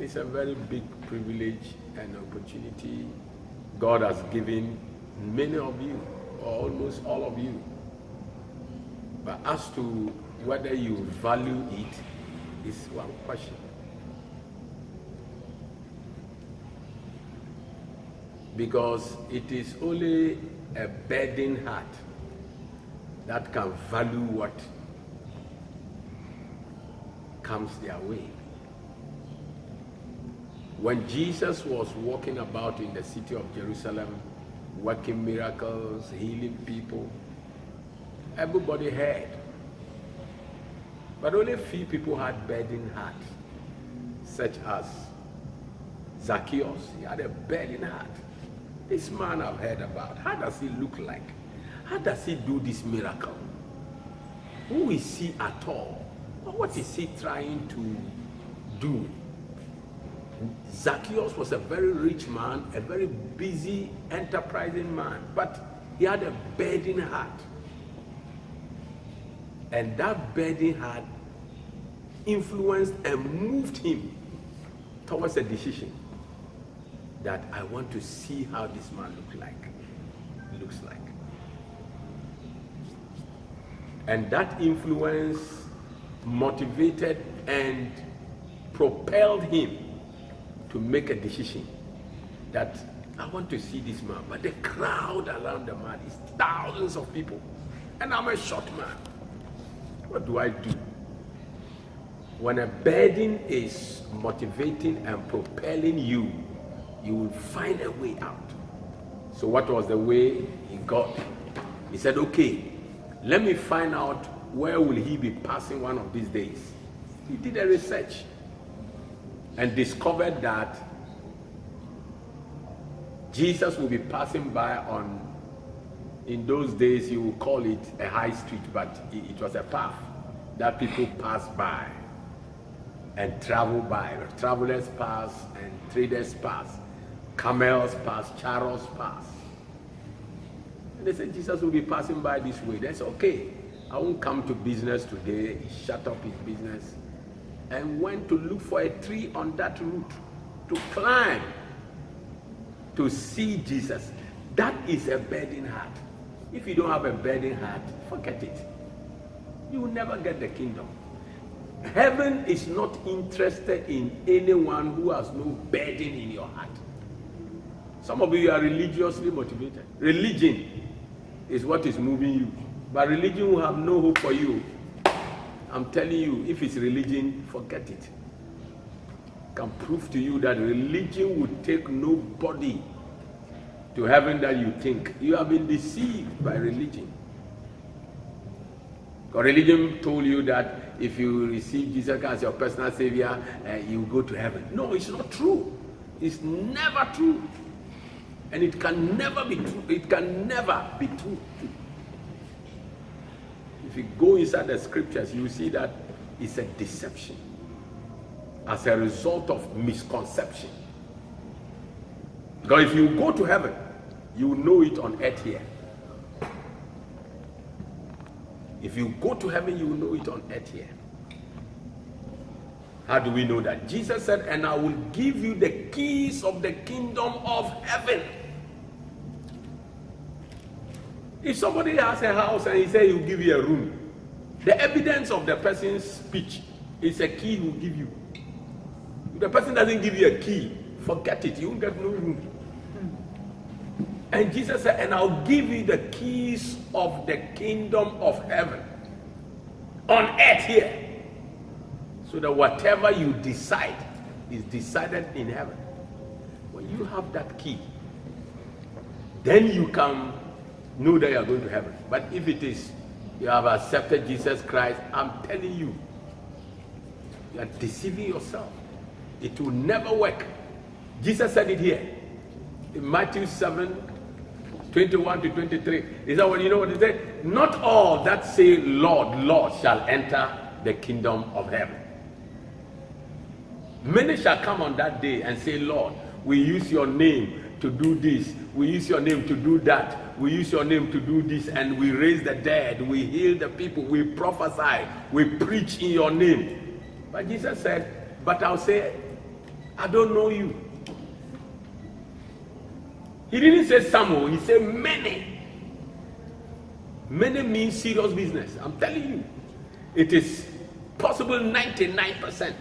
It's a very big privilege and opportunity God has given many of you, or almost all of you. But as to whether you value it is one question. Because it is only a burdened heart that can value what comes their way. When Jesus was walking about in the city of Jerusalem, working miracles, healing people, everybody heard. But only a few people had burdened hearts, such as Zacchaeus. He had a burdened heart. This man I've heard about. How does he look like? How does he do this miracle? Who is he at all? What is he trying to do? Zacchaeus was a very rich man, a very busy, enterprising man, but he had a burdened heart. And that burdened heart influenced and moved him towards a decision that I want to see how this man looks like. And that influence motivated and propelled him to make a decision that I want to see this man. But the crowd around the man is thousands of people, and I'm a short man. What do I do? When a burden is motivating and propelling you, you will find a way out. So what was the way he got? He said, okay, let me find out where will he be passing one of these days. He did a research and discovered that Jesus will be passing by in those days you would call it a high street, but it was a path that people pass by and travel by. Travelers pass and traders pass. Camels pass, chariots pass. And they said Jesus will be passing by this way. That's okay. I won't come to business today. He shut up his business and went to look for a tree on that route to climb to see Jesus. That is a burdened heart. If you don't have a burdened heart, forget it. You will never get the kingdom. Heaven is not interested in anyone who has no burden in your heart. Some of you are religiously motivated. Religion is what is moving you. But religion will have no hope for you. I'm telling you, if it's religion, forget it. I can prove to you that religion would take nobody to heaven that you think. You have been deceived by religion. Because religion told you that if you receive Jesus as your personal savior, you go to heaven. No, it's not true. It's never true. And it can never be true. It can never be true. If you go inside the scriptures, you see that it's a deception as a result of misconception. Because if you go to heaven, you will know it on earth here. If you go to heaven, you will know it on earth here. How do we know that? Jesus said, and I will give you the keys of the kingdom of heaven. If somebody has a house and he says he'll give you a room, the evidence of the person's speech is a key he will give you. If the person doesn't give you a key, forget it, you won't get no room. And Jesus said, and I'll give you the keys of the kingdom of heaven on earth here. So that whatever you decide is decided in heaven. When you have that key, then you can know that you are going to heaven. But if it is you have accepted Jesus Christ, I'm telling you, you are deceiving yourself. It will never work. Jesus said it here in Matthew 7:21 to 23. Is that what you know what he said? Not all that say Lord, Lord shall enter the kingdom of heaven. Many shall come on that day and say, Lord, we use your name to do this, we use your name to do that, we use your name to do this, and we raise the dead, we heal the people, we prophesy, we preach in your name. But Jesus said, but I'll say, I don't know you. He didn't say some, he said many. Many means serious business. I'm telling you. It is possible 99%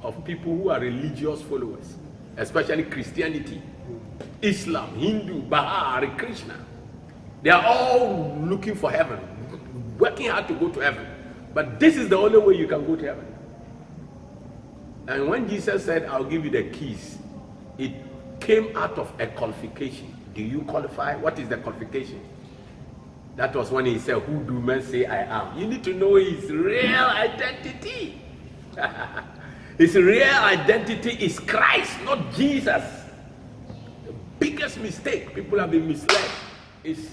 of people who are religious followers, especially Christianity, Islam, Hindu, Baha'i, Krishna, they are all looking for heaven, working hard to go to heaven. But this is the only way you can go to heaven. And when Jesus said, I'll give you the keys, it came out of a qualification. Do you qualify? What is the qualification? That was when he said, who do men say I am? You need to know his real identity. His real identity is Christ, not Jesus. The biggest mistake people have been misled is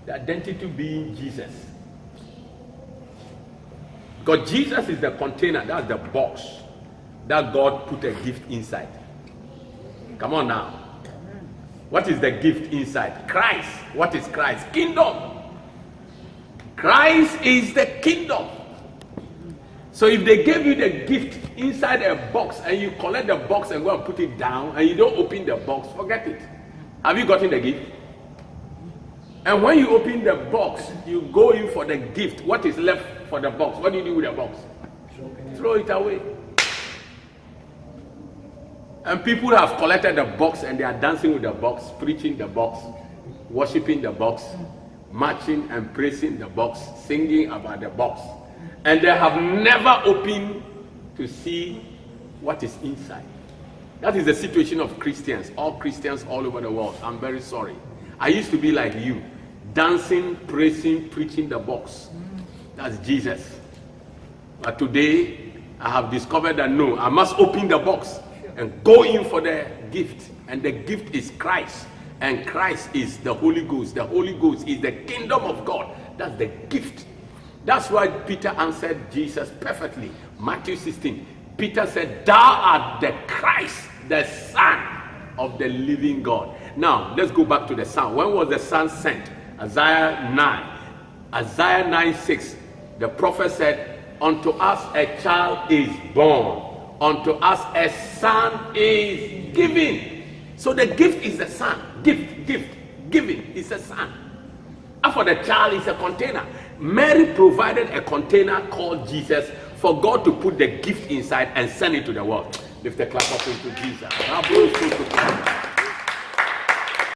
the identity being Jesus. Because Jesus is the container, that's the box that God put a gift inside. Come on now. What is the gift inside? Christ. What is Christ? Kingdom. Christ is the kingdom. So if they gave you the gift inside a box and you collect the box and go and put it down and you don't open the box, forget it. Have you gotten the gift? And when you open the box, you go in for the gift. What is left for the box? What do you do with the box? Throw it away. And people have collected the box and they are dancing with the box, preaching the box, worshiping the box, marching and praising the box, singing about the box. And they have never opened to see what is inside. That is the situation of Christians, all Christians all over the world. I'm very sorry. I used to be like you, dancing, praising, preaching the box. That's Jesus. But today, I have discovered that no, I must open the box and go in for the gift. And the gift is Christ. And Christ is the Holy Ghost. The Holy Ghost is the kingdom of God. That's the gift. That's why Peter answered Jesus perfectly. Matthew 16. Peter said, thou art the Christ, the Son of the living God. Now, let's go back to the Son. When was the Son sent? Isaiah 9. Isaiah 9:6. The prophet said, unto us a child is born. Unto us a son is given. So the gift is the son. Gift, giving is the son. And for the child is a container. Mary provided a container called Jesus for God to put the gift inside and send it to the world. Lift the clap up into Jesus.